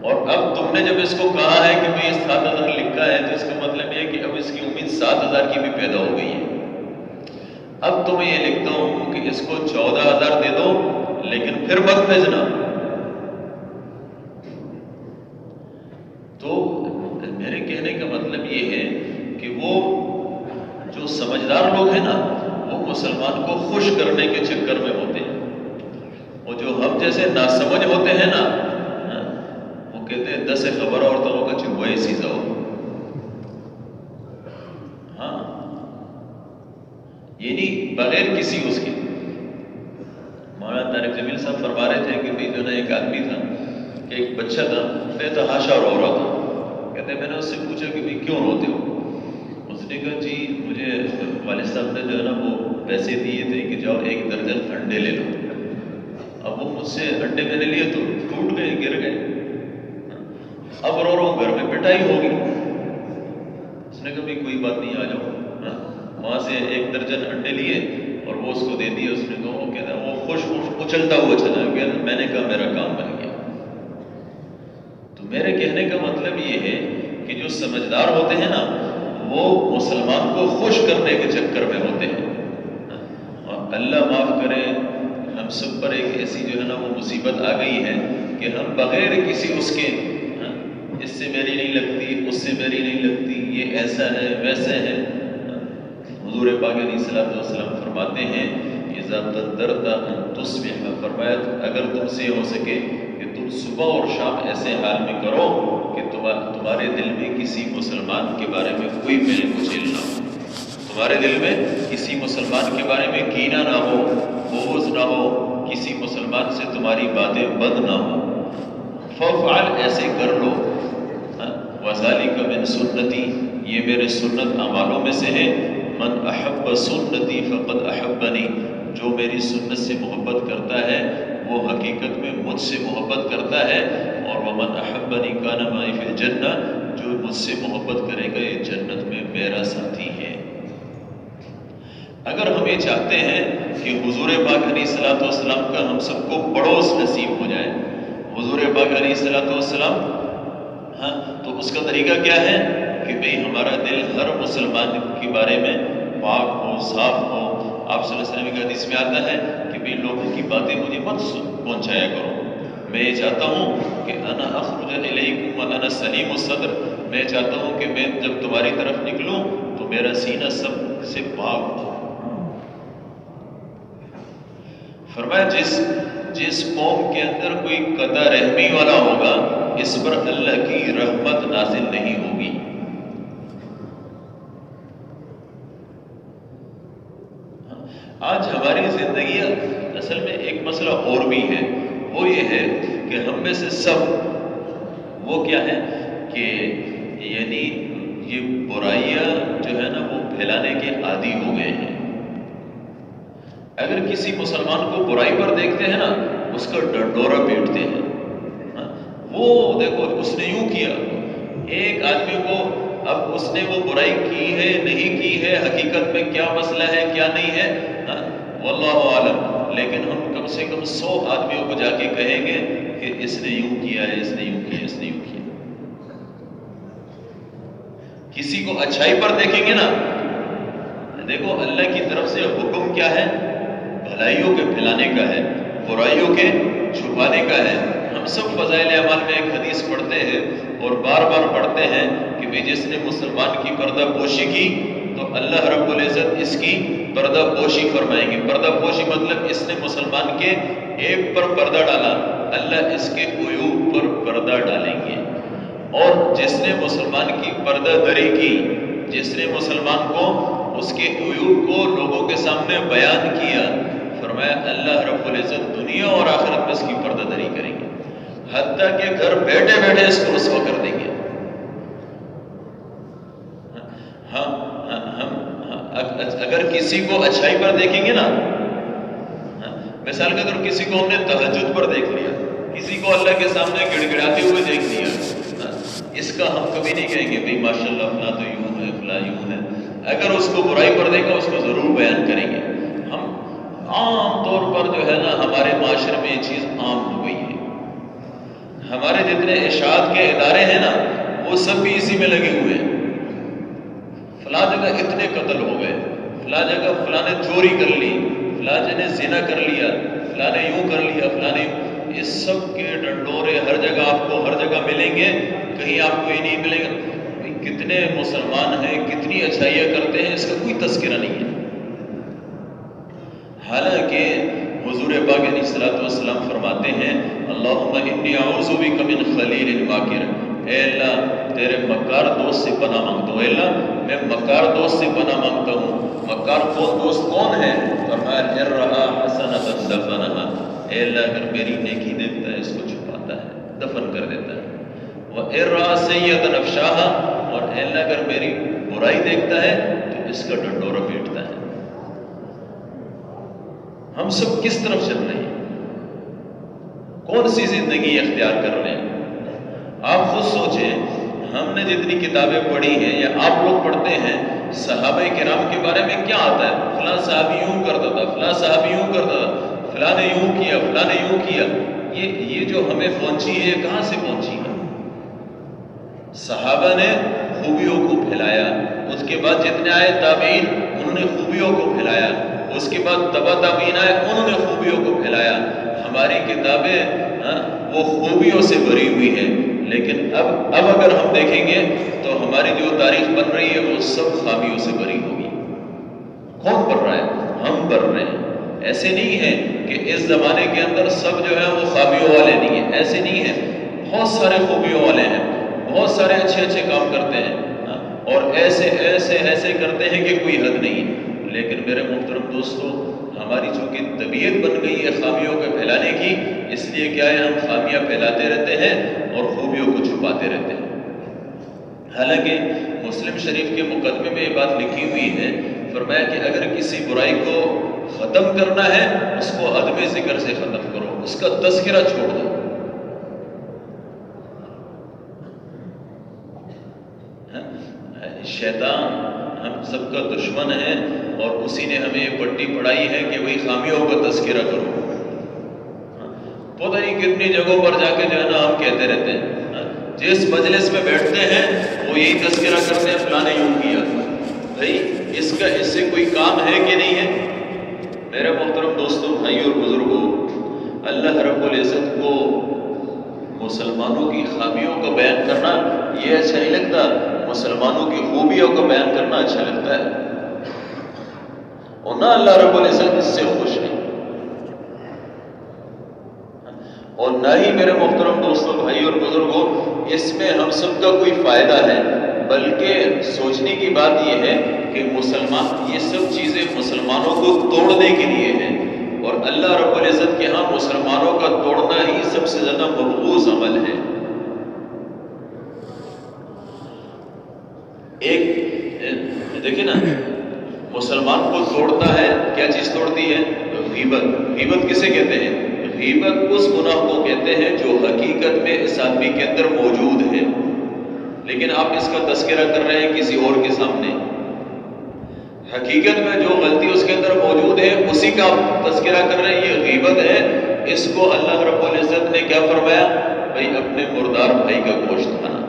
اور اب تم نے جب اس کو کہا ہے کہ بھئی 7000 لکھا ہے تو اس کا مطلب یہ ہے کہ اب اس کی امید 7000 کی بھی پیدا ہو گئی ہے۔ اب تمہیں یہ لکھتا ہوں کہ اس کو 14000 دے دو لیکن پھر مت بھیجنا۔ تو میرے کہنے کا مطلب یہ ہے کہ وہ جو سمجھدار لوگ ہیں نا، وہ مسلمان کو خوش کرنے کے چکر میں ہوتے ہیں، اور جو ہم جیسے ناسمجھ ہوتے ہیں نا، وہ کہتے ہیں 10 خبر عورتوں کا چنگوئی سیزا ہو۔ ہاں یعنی بغیر کسی اس کے مولانا طارق جمیل صاحب فرما رہے تھے کہ جو نا ایک آدمی تھا کہ ایک بچہ تھا بے تحاشا رو رہا تھا، کہتے میں نے اس سے پوچھا کہ بھئی کیوں روتے ہو؟ اس نے کہا جی مجھے والد صاحب نے جو ہے نا وہ پیسے دیے تھے کہ جاؤ 1 درجن انڈے لے لو۔ اب وہ مجھ سے انڈے میں نے لیے تو ٹوٹ گئے، گر گئے، اب رو رہا ہوں، گھر میں پٹائی ہوگی۔ اس نے کہا بھئی کوئی بات نہیں، آ جاؤ۔ وہاں سے 1 درجن انڈے لیے اور وہ اس کو دے دیے۔ اس نے کہا وہ کہتا ہے وہ خوش اچھلتا ہوا چلا گیا۔ میں نے کہا میرا کام بن گیا۔ تو میرے کہنے کا مطلب یہ ہے کہ جو سمجھدار ہوتے ہیں نا، وہ مسلمان کو خوش کرنے کے چکر میں ہوتے ہیں۔ اور اللہ معاف کرے، ہم سب پر ایک ایسی جو ہے نا وہ مصیبت آ گئی ہے کہ ہم بغیر کسی اس کے اس سے میری نہیں لگتی، اس سے میری نہیں لگتی، یہ ایسا ہے ویسا ہے۔ حضور پاک علیہ السلام فرماتے ہیں اذا قدرت ان تصبح، فرمایا اگر تم سے ہو سکے کہ تم صبح اور شام ایسے حال میں کرو کہ تمہارے دل میں کسی مسلمان کے بارے میں کوئی میل کچیل نہ ہو، تمہارے دل میں کسی مسلمان کے بارے میں کینہ نہ ہو، بغض نہ ہو، کسی مسلمان سے تمہاری باتیں بد نہ ہو، فافعل، ایسے کر لو۔ وذالک من سنتی، یہ میرے سنت اعمالوں میں سے ہے۔ من احب سنتی فقد احبنی، جو میری سنت سے محبت کرتا ہے وہ حقیقت میں مجھ سے محبت کرتا ہے۔ اور ومن احبنی کان معی فی الجنہ، جو مجھ سے محبت کرے گا یہ جنت میں میرا ساتھی ہے۔ اگر ہم یہ چاہتے ہیں کہ حضور پاک علیہ السلام کا ہم سب کو پڑوس نصیب ہو جائے، حضور پاک علیہ السلام، ہاں تو اس کا طریقہ کیا ہے کہ بھئی ہمارا دل ہر مسلمان کے بارے میں پاک ہو، صاف ہو۔ آپ صلی اللہ علیہ وسلم کی حدیث میں آتا ہے کہ بھئی لوگوں کی باتیں مجھے مت پہنچایا کرو، میں یہ چاہتا ہوں کہ انا اخرج الیکم وانا سلیم الصدر، میں چاہتا ہوں کہ میں جب تمہاری طرف نکلوں تو میرا سینہ سب سے پاک ہو۔ فرمایا جس قوم کے اندر کوئی قطع رحمی والا ہوگا اس پر اللہ کی رحمت نازل نہیں ہوگی۔ آج ہماری زندگی اصل میں ایک مسئلہ اور بھی ہے، وہ یہ ہے کہ ہم میں سے سب وہ کیا ہے کہ یعنی یہ برائیاں جو ہے نا وہ پھیلانے کے عادی ہو گئے ہیں۔ اگر کسی مسلمان کو برائی پر دیکھتے ہیں نا اس کا ڈنڈورا پیٹتے ہیں، وہ دیکھو اس نے یوں کیا۔ ایک آدمی کو اب اس نے وہ برائی کی ہے نہیں کی ہے، حقیقت میں کیا مسئلہ ہے کیا نہیں ہے واللہ عالم، لیکن ہم کم سے کم 100 آدمیوں کو جا کے کہیں گے کہ اس نے یوں کیا ہے، اس نے یوں کیا، اس نے یوں کیا۔ کسی کو اچھائی پر دیکھیں گے نا، دیکھو اللہ کی طرف سے حکم کیا ہے؟ بھلائیوں کے پھیلانے کا ہے، برائیوں کے چھپانے کا ہے۔ ہم سب فضائل اعمال میں ایک حدیث پڑھتے ہیں اور بار بار پڑھتے ہیں کہ جس نے مسلمان کی پردہ پوشی کی تو اللہ رب العزت اس کی پردہ پوشی فرمائیں گے۔ پردہ پوشی مطلب اس نے مسلمان کے عیب پر پردہ ڈالا، اللہ اس کے عیوب پر پردہ ڈالیں گے۔ اور جس نے مسلمان کی پردہ دری کی، جس نے مسلمان کو اس کے عیوب کو لوگوں کے سامنے بیان کیا، فرمایا اللہ رب العزت دنیا اور آخرت میں اس کی پردہ دری کریں گے، حتیٰ کہ گھر بیٹھے بیٹھے اس کو رسوا کر دیں گے۔ اگر کسی کو اچھائی پر دیکھیں گے نا، مثال کے طور کسی کو ہم نے تہجد پر دیکھ لیا، کسی کو اللہ کے سامنے گڑ گڑاتے ہوئے دیکھ لیا، اس کا ہم کبھی نہیں کہیں گے بھئی ماشاءاللہ فلاں تو یوں ہے فلاں یوں ہے۔ اگر اس کو برائی پر دیکھا اس کو ضرور بیان کریں گے۔ ہم عام طور پر جو ہے نا ہمارے معاشرے میں یہ چیز عام ہو گئی ہے۔ ہمارے جتنے اشاعت کے ادارے ہیں نا وہ سب بھی اسی میں لگے ہوئے ہیں۔ فلاں جگہ اتنے قتل ہو گئے، فلاں جگہ فلاں نے چوری کر لی، فلاں نے زنا کر لیا، فلاں نے یوں کر لیا، فلاں نے، اس سب کے ڈنڈورے ہر جگہ آپ کو ہر جگہ ملیں گے، کہیں آپ کو یہ نہیں ملے گا کتنے مسلمان ہیں کتنی اچھائیاں کرتے ہیں، اس کا کوئی تذکرہ نہیں ہے۔ حالانکہ حضور پاک علیہ الصلوۃ والسلام فرماتے ہیں اللہم انی اعوذ بک من خلیل ماکر، اے اللہ تیرے مکار دوست سے پناہ مانگتا ہوں، اے اللہ میں مکار دوست سے پناہ مانگتا ہوں۔ مکار دوست کون ہے؟ فرمایا ان رأى حسنۃ دفنھا، اے اللہ اگر میری نیکی دیکھتا ہے اس کو چھپاتا ہے، دفن کر دیتا ہے۔ وَإِن رَأَى سَيِّئَةً أَفْشَاهَا، اور اے اللہ اگر میری برائی دیکھتا ہے تو اس کا ڈنڈورا پیٹتا ہے۔ ہم سب کس طرف چل رہے ہیں؟ کون سی زندگی اختیار کر رہے ہیں؟ آپ خود سوچیں، ہم نے جتنی کتابیں پڑھی ہیں یا آپ لوگ پڑھتے ہیں صحابہ کرام کے بارے میں کیا آتا ہے؟ فلاں صحابی یوں کرتا تھا، فلاں صحابی یوں کرتا تھا، فلاں نے یوں کیا، فلاں نے یوں کیا۔ یہ جو ہمیں پہنچی ہے کہاں سے پہنچی ہے؟ صحابہ نے خوبیوں کو پھیلایا، اس کے بعد جتنے آئے تابعین انہوں نے خوبیوں کو پھیلایا، اس کے بعد تبع تابعین آئے انہوں نے خوبیوں کو پھیلایا۔ ہماری کتابیں وہ خوبیوں سے بھری ہوئی ہیں، لیکن اب اگر ہم دیکھیں گے تو ہماری جو تاریخ بن رہی ہے وہ سب خامیوں سے بھری ہوگی۔ کون پڑھ رہا ہے؟ ہم پڑھ رہے ہیں۔ ایسے نہیں ہے کہ اس زمانے کے اندر سب جو ہے وہ خامیوں والے نہیں ہیں، ایسے نہیں ہے، بہت سارے خوبیوں والے ہیں، بہت سارے اچھے اچھے کام کرتے ہیں اور ایسے ایسے ایسے کرتے ہیں کہ کوئی حد نہیں۔ لیکن میرے محترم دوستو، ہماری چونکہ طبیعت بن گئی ہے خامیوں کو پھیلانے کی، اس لیے کیا ہے ہم خامیاں پھیلاتے رہتے ہیں اور خوبیوں کو چھپاتے رہتے ہیں۔ حالانکہ مسلم شریف کے مقدمے میں یہ بات لکھی ہوئی ہے، فرمایا کہ اگر کسی برائی کو ختم کرنا ہے اس کو عدم ذکر سے ختم کرو، اس کا تذکرہ چھوڑ دو۔ شیطان ہم سب کا دشمن ہے اور اسی نے ہمیں یہ پٹی پڑھائی ہے کہ وہی خامیوں کا تذکرہ کرو۔ پتہ نہیں کتنی جگہوں پر جا کے جو ہے نا ہم کہتے رہتے ہیں، جس مجلس میں بیٹھتے ہیں وہ یہی تذکرہ کرتے ہیں فلاں نے یوں کیا۔ بھائی اس سے کوئی کام ہے کہ نہیں ہے؟ میرے محترم دوستوں، بھائیوں اور بزرگوں، اللہ رب العزت کو مسلمانوں کی خامیوں کا بیان کرنا یہ اچھا نہیں لگتا، مسلمانوں کی خوبیوں کو بیان کرنا اچھا لگتا ہے، اور نہ اللہ رب العزت اس سے خوش ہے، اور نہ ہی میرے محترم دوستوں، بھائی اور بزرگوں، اس میں ہم سب کا کوئی فائدہ ہے، بلکہ سوچنے کی بات یہ ہے کہ یہ سب چیزیں مسلمانوں کو توڑنے کے لیے ہیں، اور اللہ رب العزت کے ہاں مسلمانوں کا توڑنا ہی سب سے زیادہ مقبوض عمل ہے۔ ایک دیکھیں نا، مسلمان کو توڑتا ہے، کیا چیز توڑتی ہے؟ غیبت۔ غیبت کسے کہتے ہیں؟ غیبت اس گناہ کو کہتے ہیں جو حقیقت میں اس آدمی کے اندر موجود ہے، لیکن آپ اس کا تذکرہ کر رہے ہیں کسی اور کے سامنے۔ حقیقت میں جو غلطی اس کے اندر موجود ہے اسی کا آپ تذکرہ کر رہے ہیں، یہ غیبت ہے۔ اس کو اللہ رب العزت نے کیا فرمایا؟ بھائی اپنے مردار بھائی کا گوشت کھانا،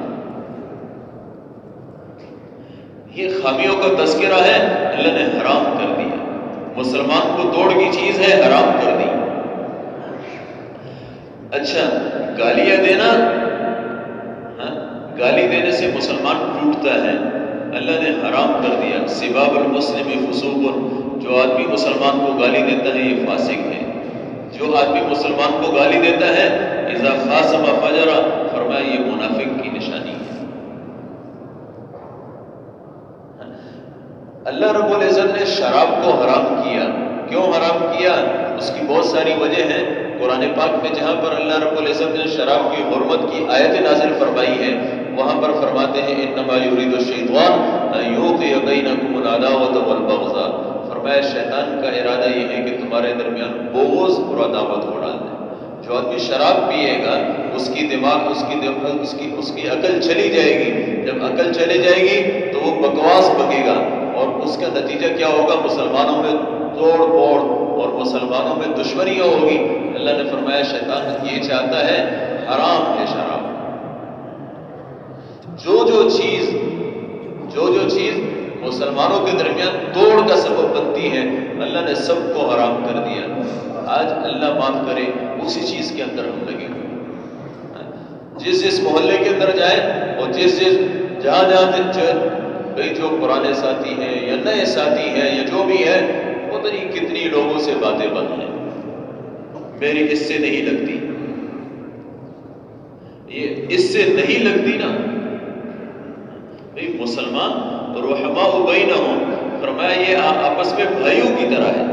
یہ خامیوں کا تذکرہ ہے، اللہ نے حرام کر دیا، مسلمان کو توڑ کی چیز ہے، حرام کر دی۔ اچھا، گالیاں دینا، گالی دینے سے مسلمان ٹوٹتا ہے، اللہ نے حرام کر دیا۔ سباب المسلم فسوق، جو آدمی مسلمان کو گالی دیتا ہے یہ فاسق ہے۔ جو آدمی مسلمان کو گالی دیتا ہے اذا خاصم فجر، فرمایا یہ منافق کی نشانی ہے۔ اللہ رب العزت نے شراب کو حرام کیا، کیوں حرام کیا؟ اس کی بہت ساری وجہ ہیں۔ قرآن پاک میں جہاں پر اللہ رب العزت نے شراب کی حرمت کی آیت نازل فرمائی ہے، وہاں پر فرماتے ہیں انما یرید الشیطان ان یوقع بینکم العداوۃ والبغضاء، فرمایا شیطان کا ارادہ یہ ہے کہ تمہارے درمیان بغض اور عداوت کو ڈال دے۔ جو آدمی شراب پیے گا اس کی دماغ اس کی عقل چلی جائے گی، جب عقل چلی جائے گی تو وہ بکواس بکے گا، اور اس کا نتیجہ کیا ہوگا؟ مسلمانوں میں توڑ پھوڑ اور مسلمانوں میں دشمنیاں ہوگی۔ اللہ نے فرمایا شیطان یہ چاہتا ہے، حرام ہے شراب۔ جو چیز مسلمانوں کے درمیان توڑ کا سبب بنتی ہے اللہ نے سب کو حرام کر دیا۔ آج اللہ معاف کرے اسی چیز کے اندر ہم لگے ہوئے، جس محلے کے اندر جائیں اور جہاں بھئی جو پرانے ساتھی ہیں یا نئے ساتھی ہیں یا جو بھی ہے، پتہ نہیں کتنی لوگوں سے باتیں بند ہیں، میری اس سے نہیں لگتی، یہ اس سے نہیں لگتی نا۔ بھئی مسلمان رحماء بینہم، فرمایا یہ آپس میں بھائیوں کی طرح ہے۔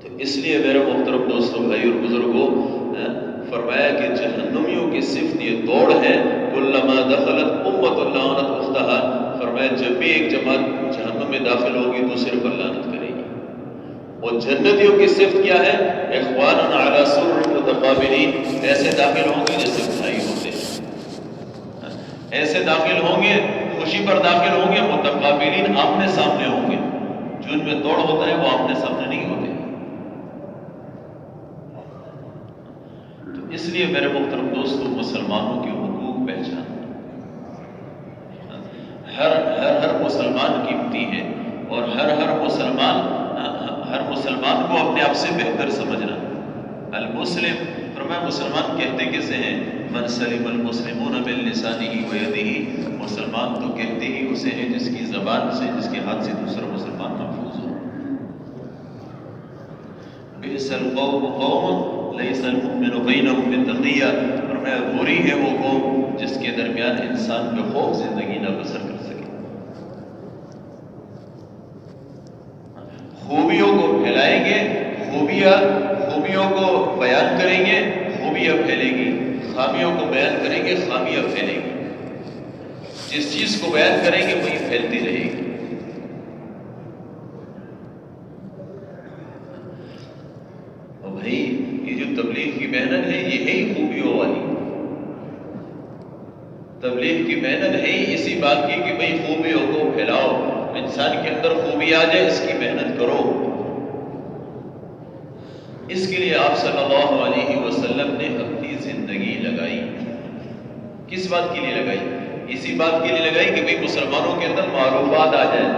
تو اس لیے میرے محترم دوستوں، بھائی اور بزرگوں، فرمایا کہ جہنمیوں کی صفت یہ دوڑ ہے، کلما دخلت امت لعنت اختہا، فرمایا جب بھی ایک جماعت جہنم میں داخل ہوگی دوسرے پر لعنت کرے گی۔ اور جنتیوں کی صفت کیا ہے؟ اخوانا علی سرر متقابلین، ایسے داخل ہوں گے جیسے بھائی ہوتے ہیں، ایسے داخل ہوں گے، خوشی پر داخل ہوں گے، متقابلین آمنے سامنے ہوں گے۔ جو ان میں دوڑ ہوتا ہے وہ آمنے سامنے نہیں ہوتے۔ اس لیے میرے محترم دوستوں، مسلمانوں کے حقوق پہچان، ہر مسلمان قیمتی ہے، اور ہر مسلمان کو اپنے آپ سے بہتر سمجھنا۔ المسلم، فرمایا مسلمان کہتے کسے ہیں؟ من سلم المسلمون من لسانہ و یدہ، مسلمان تو کہتے ہی اسے ہیں جس کی زبان سے، جس کے ہاتھ سے دوسرا مسلمان محفوظ ہو۔ بئس القوم قوم لیس المؤمن بینہم بالتقیہ، فرمایا بری ہے وہ قوم جس کے درمیان انسان بے خوف زندگی نہ بسر کر سکے۔ خوبیوں کو پھیلائیں گے، خوبیوں کو بیان کریں گے، خوبیاں پھیلے گی، خامیوں کو بیان کریں گے، خامیاں پھیلے گی۔ جس چیز کو بیان کریں گے وہی پھیلتی رہے گی۔ اور بھائی یہ جو تبلیغ کی محنت ہے یہ ہے ہی خوبیوں والی، تبلیغ کی محنت ہے ہی اسی بات کی کہ بھائی خوبیوں کو پھیلاؤ، انسان کے اندر خوبی آ جائے، اس کی محنت کرو۔ اس کے لیے آپ صلی اللہ علیہ وسلم نے اپنی زندگی لگائی۔ کس بات کے لیے لگائی؟ اسی بات کے لیے لگائی کہ بھئی مسلمانوں کے اندر معروفات آ جائیں،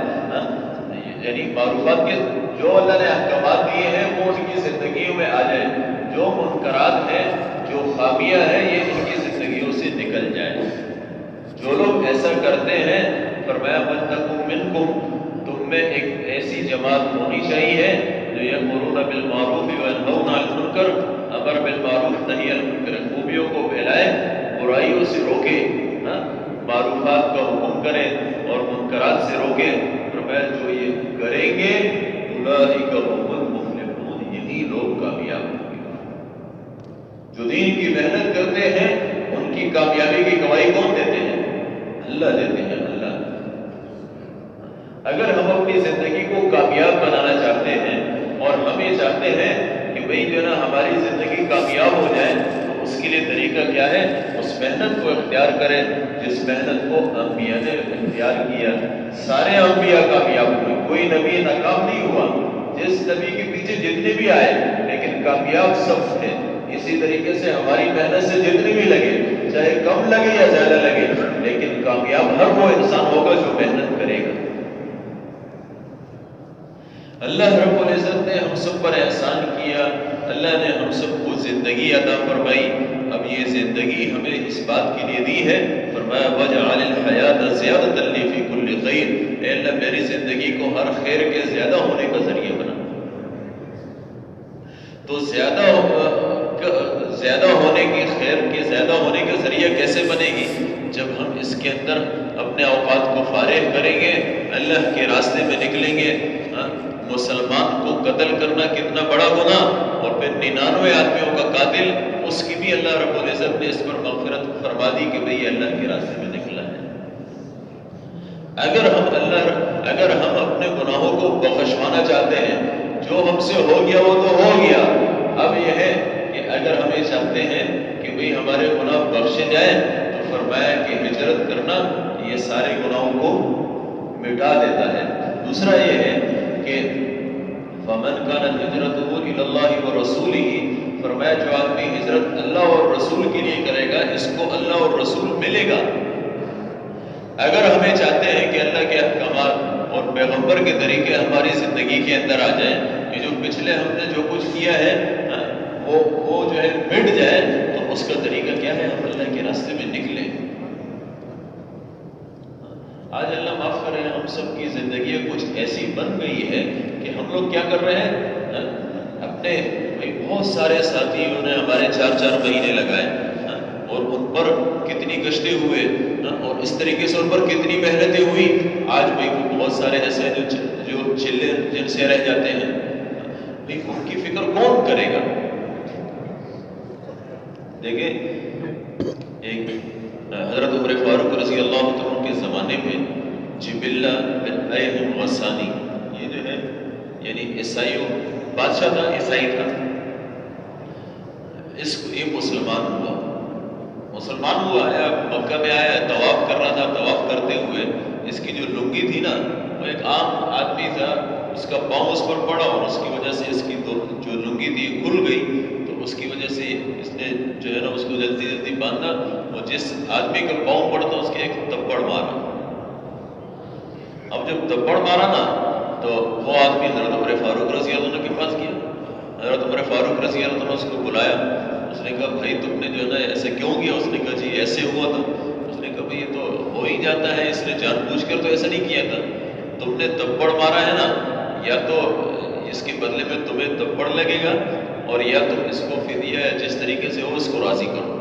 یعنی معروفات کے جو اللہ نے احکامات دیے ہیں وہ ان کی زندگیوں میں آ جائیں، جو منکرات ہیں جو خامیاں ہیں یہ ان کی زندگیوں سے نکل جائے. جو لوگ ایسا کرتے ہیں فرمایا وَلْتَكُن مِّنكُمْ، تم میں ایک ایسی جماعت ہونی چاہیے جو یأمرون بالمعروف وینہون عن المنکر، امر بالمعروف نہی عن المنکر، خوبیوں کو پھیلائے برائیوں سے روکے، معروفات کا حکم کرے اور منکرات سے روکے. فرمایا جو یہ کریں گے اولئک هم المفلحون، یہی لوگ کامیاب ہوں گے. جو دین کی محنت کرتے ہیں ان کی کامیابی کی گواہی کون دیتے ہیں؟ اللہ دیتے ہیں. اللہ. اگر ہم اپنی زندگی کو کامیاب بنانا چاہتے ہیں اور ہم یہ چاہتے ہیں کہ بھئی جو ہے نا ہماری زندگی کامیاب ہو جائے، تو اس کے لیے طریقہ کیا ہے؟ اس محنت کو اختیار کریں جس محنت کو انبیاء نے اختیار کیا. سارے انبیاء کامیاب ہوئے، کوئی نبی ناکام نہیں ہوا. جس نبی کے پیچھے جتنے بھی آئے لیکن کامیاب سب تھے. اسی طریقے سے ہماری محنت سے جتنی بھی لگے، چاہے کم لگے یا زیادہ لگے، لیکن کامیاب ہر وہ انسان ہوگا جو محنت کرے گا. اللہ رب العزت نے ہم سب پر احسان کیا، اللہ نے ہم سب کو زندگی عطا فرمائی. اب یہ زندگی ہمیں اس بات کے لیے دی ہے، فرمایا وَجَعَلِ الْحَيَاةَ زِيَادَةً لِّي فِي كُلِّ خَيْرٍ، اے اللہ میری زندگی کو ہر خیر کے زیادہ ہونے کا ذریعہ بنا. تو زیادہ ہونے کی، خیر کے زیادہ ہونے کا ذریعہ کیسے بنے گی؟ جب ہم اس کے اندر اپنے اوقات کو فارغ کریں گے، اللہ کے راستے میں نکلیں گے. مسلمان کو قتل کرنا کتنا بڑا گناہ، اور پھر 99 آدمیوں کا قاتل، اس کی بھی اللہ رب العزت نے اس پر مغفرت فرما دی کہ بھئی اللہ کے راستے میں نکلا ہے. اگر ہم اپنے گناہوں کو بخشوانا چاہتے ہیں، جو ہم سے ہو گیا وہ تو ہو گیا. اب یہ ہے کہ اگر ہم یہ چاہتے ہیں کہ بھئی ہمارے گناہ بخشے جائیں، تو فرمایا کہ ہجرت کرنا یہ سارے گناہوں کو مٹا دیتا ہے. دوسرا یہ ہے کہ فَمَنْ كَانَتْ هِجْرَتُهُ إِلَى اللَّهِ وَرَسُولِهِ، فرمایا جو آدمی ہجرت اللہ اور رسول کے لیے کرے گا اس کو اللہ اور رسول ملے گا. اگر ہمیں چاہتے ہیں کہ اللہ کے احکامات اور پیغمبر کے طریقے ہماری زندگی کے اندر آ جائیں، کہ جو پچھلے ہم نے جو کچھ کیا ہے وہ جو ہے مٹ جائے، تو اس کا طریقہ کیا ہے؟ ہم اللہ کے راستے میں نکلیں. آج اللہ معاف کرے ہم سب کی زندگی کچھ ایسی بن گئی ہے کہ ہم لوگ کیا کر رہے ہیں؟ اپنے بہت سارے ساتھیوں نے ہمارے 4 مہینے لگائے، اور ان پر کتنی کشتے ہوئے، اور اس طریقے سے ان پر کتنی محنتیں ہوئی. آج بھائی بہت سارے ایسے جو چلے جن سے رہ جاتے ہیں، بھائی ان کی فکر کون کرے گا؟ دیکھیں ایک حضرت عمر فاروق رضی اللہ عنہ کے زمانے میں جبلہ بن ایہم غسانی، یہ جو ہے یعنی عیسائیوں بادشاہ تھا، عیسائی تھا. یہ مسلمان ہوا ہے، مکہ میں آیا، طواف کر رہا تھا. طواف کرتے ہوئے اس کی جو لنگی تھی نا، وہ ایک عام آدمی تھا، اس کا پاؤں اس پر پڑا اور اس کی وجہ سے اس کی جو لنگی تھی کھل گئی. تو اس کی وجہ سے اس نے جو ہے نا اس کو جلدی جلدی باندھا، اور جس آدمی کا پاؤں پڑتا اس کے ایک تپڑ مارا. اب جب تپڑ مارا نا تو وہ آدمی حضرت عمر فاروق رضی اللہ عنہ کے پاس گیا. حضرت عمر فاروق رضی اللہ عنہ اس کو بلایا. اس نے کہا بھائی تم نے جو ہے نا ایسے کیوں کیا؟ اس نے کہا جی ایسے ہوا تھا. اس نے کہا بھائی یہ تو ہو ہی جاتا ہے، اس نے جان بوجھ کر تو ایسا نہیں کیا تھا. تم نے تپڑ مارا ہے نا، یا تو اس کے بدلے میں تمہیں تپڑ لگے گا، اور یا تم اس کو فدیہ جس طریقے سے ہو اس کو راضی کرو.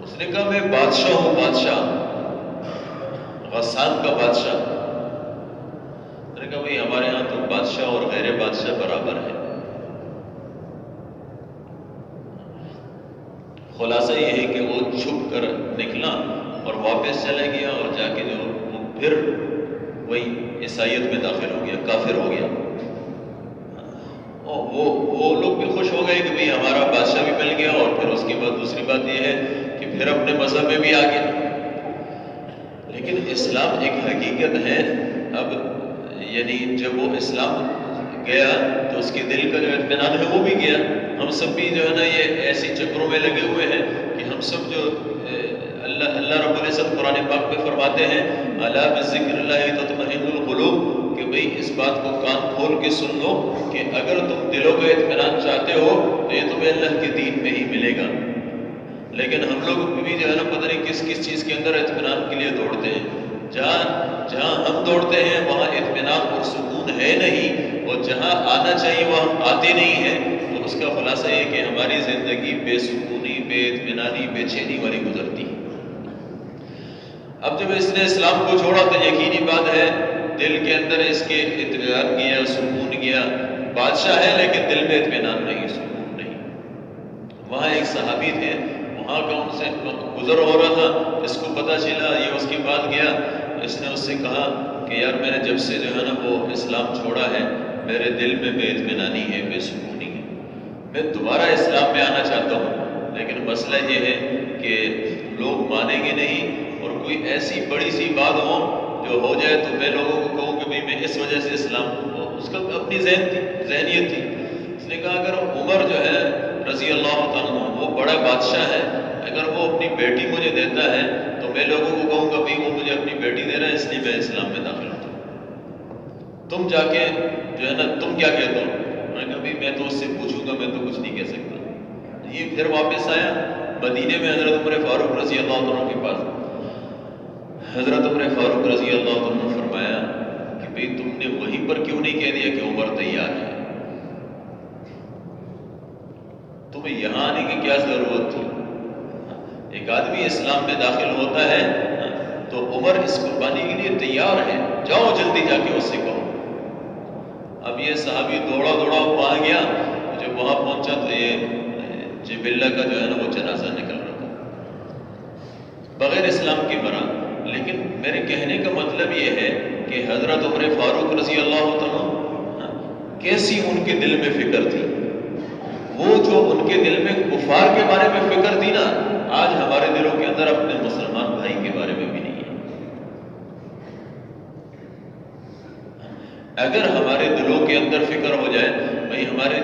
اس نے کہا میں بادشاہ ہوں، بادشاہ، غسان کا بادشاہ. اس نے کہا بھائی ہمارے ہاں تو بادشاہ اور غیر بادشاہ برابر ہے. خلاصہ یہ ہے کہ وہ چھپ کر نکلا اور واپس چلا گیا، اور جا کے جو وہ پھر وہی عیسائیت میں داخل ہو گیا، کافر ہو گیا. وہ لوگ بھی خوش ہو گئے کہ بھئی ہمارا بادشاہ بھی مل گیا، اور پھر اس کے بعد دوسری بات یہ ہے کہ پھر اپنے مذہب میں بھی آ گیا. لیکن اسلام ایک حقیقت ہے. اب یعنی جب وہ اسلام گیا تو اس کے دل کا جو اطمینان ہے وہ بھی گیا. ہم سب بھی جو ہے نا یہ ایسی چکروں میں لگے ہوئے ہیں کہ ہم سب جو اللہ رب العزت قرآن پاک میں فرماتے ہیں الا بذکر اللہ تطمئن القلوب، کہ بھئی اس بات کو کان کھول کے سن لو کہ اگر تم دلوں کا اطمینان چاہتے ہو تو یہ تمہیں اللہ کے دین میں ہی ملے گا. لیکن ہم لوگ بھی جو ہے نا پتہ نہیں کس کس چیز کے اندر اطمینان کے لیے دوڑتے ہیں. جہاں ہم دوڑتے ہیں وہاں اطمینان اور سکون ہے نہیں، اور جہاں آنا چاہیے وہاں ہم آتے نہیں ہیں. تو اس کا خلاصہ یہ کہ ہماری زندگی بے سکونی، بے اطمینانی، بے چینی والی گزرتی ہے. اب جب اس نے اسلام کو چھوڑا تو یقینی بات ہے دل کے اندر اس کے اطمینان گیا، سکون گیا. بادشاہ ہے لیکن دل میں اطمینان نہیں، سکون نہیں. وہاں ایک صحابی تھے، وہاں کا ان سے گزر ہو رہا تھا، اس کو پتہ چلا، یہ اس کے بعد گیا. اس نے اس سے کہا کہ یار میں نے جب سے جو ہے نا وہ اسلام چھوڑا ہے میرے دل میں بے اطمینانی ہے، بے سکونی ہے. میں دوبارہ اسلام میں آنا چاہتا ہوں، لیکن مسئلہ یہ ہے کہ لوگ مانیں گے نہیں، اور کوئی ایسی بڑی سی بات ہو جو ہو جائے تو میں لوگوں کو کہوں کہ میں اس وجہ سے اسلام کو، اس کا اپنی ذہنیت تھی. اس نے کہا اگر عمر جو ہے رضی اللہ تعالیٰ عنہ وہ بڑا بادشاہ ہے، اگر وہ اپنی بیٹی مجھے دیتا ہے تو میں لوگوں کو کہوں گا بھائی وہ مجھے اپنی بیٹی دے رہا ہے اس لیے میں اسلام میں داخل ہوتا ہوں. تم جا کے جو ہے نا تم کیا کہتے ہو؟ میں نے کہا بھائی میں تو اس سے پوچھوں گا، میں تو کچھ نہیں کہہ سکتا. یہ پھر واپس آیا مدینے میں حضرت عمر فاروق رضی اللہ عنہ کے پاس. حضرت عمر فاروق رضی اللہ عنہ نے فرمایا کہ بھئی تم نے وہیں پر کیوں نہیں کہہ دیا کہ عمر تیار ہے؟ تمہیں یہاں آنے کی کیا ضرورت تھی؟ ایک آدمی اسلام میں داخل ہوتا ہے تو عمر اس قربانی کے لیے تیار ہے، جاؤ جلدی جا کے اس سے کہو. اب یہ صحابی دوڑا وہاں گیا. جب وہاں پہنچا تو یہ جبلہ کا جو ہے نا وہ جنازہ نکل رہا تھا بغیر اسلام کے مرا. لیکن میرے کہنے کا مطلب یہ ہے کہ حضرت عمر فاروق رضی اللہ عنہ کیسی ان کے دل میں فکر تھی. وہ جو ان کے دل میں کفار کے بارے میں فکر تھی نا، آج ہمارے دلوں کے اندر اپنے مسلمان بھائی کے بارے میں بھی نہیں ہے. اگر ہمارے دلوں کے اندر فکر ہو جائے بھائی ہمارے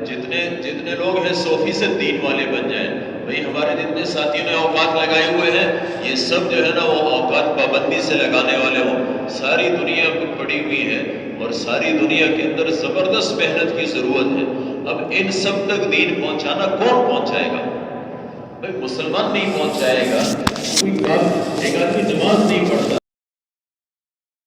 جتنے لوگ ہیں 100% دین والے بن جائیں، بھئی ہمارے جتنے ساتھیوں نے اوقات لگائے ہوئے ہیں یہ سب جو ہے نا وہ اوقات پابندی سے لگانے والے ہوں. ساری دنیا پڑی ہوئی ہے اور ساری دنیا کے اندر زبردست محنت کی ضرورت ہے. اب ان سب تک دین پہنچانا کون پہنچائے گا؟ بھئی مسلمان نہیں پہنچائے گا. کوئی ایک آدمی نماز نہیں پڑھتا